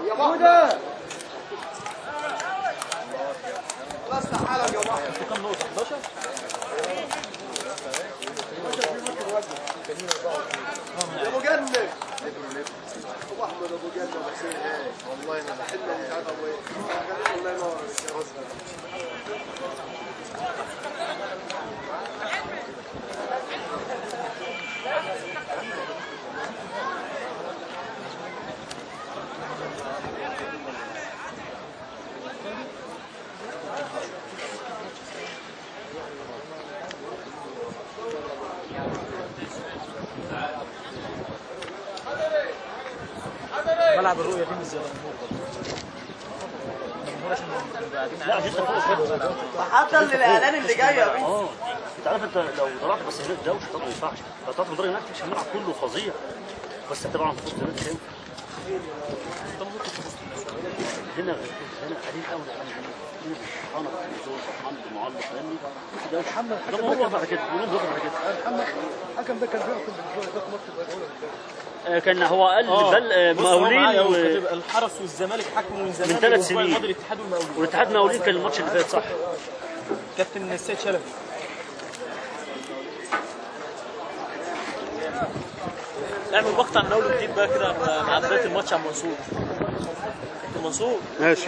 يا محمود خلاص تعالى يا محمود. كم نقطة؟ 11؟ يا ابو جنب ابو احمد ابو جنب والله انا بحبه مش عارف ابو ايه. الله ينور ملعب الرؤية دي مش زي لا عشان تفوق حتى الاعلان اللي جاي يا بيه. انت عارف انت لو طلعت بس هناك دوشه طبعا ما ينفعش. لو طلعت من هناك تمشي الملعب كله فظيع، بس انت طبعا في وسط الناس هنا قليل قوي. هنا فرحانه بالنزول، فرحان بالمعلق، فاهمني؟ ده محمد حكم ده بعد كده يقولون بكره بعد كده. محمد الحكم ده كان بيحكم ده ماتش كان هو قال بل مقاولين الحرس والزمالك حكموا من زمان من 3 سنين. الاتحاد والمقاولين. والاتحاد مقاولين كان الماتش اللي فات صح؟ كابتن السيد شلبي. اعمل مقطع من اول وجديد بقى كده مع بدايه الماتش على منصور. منصور ماشي.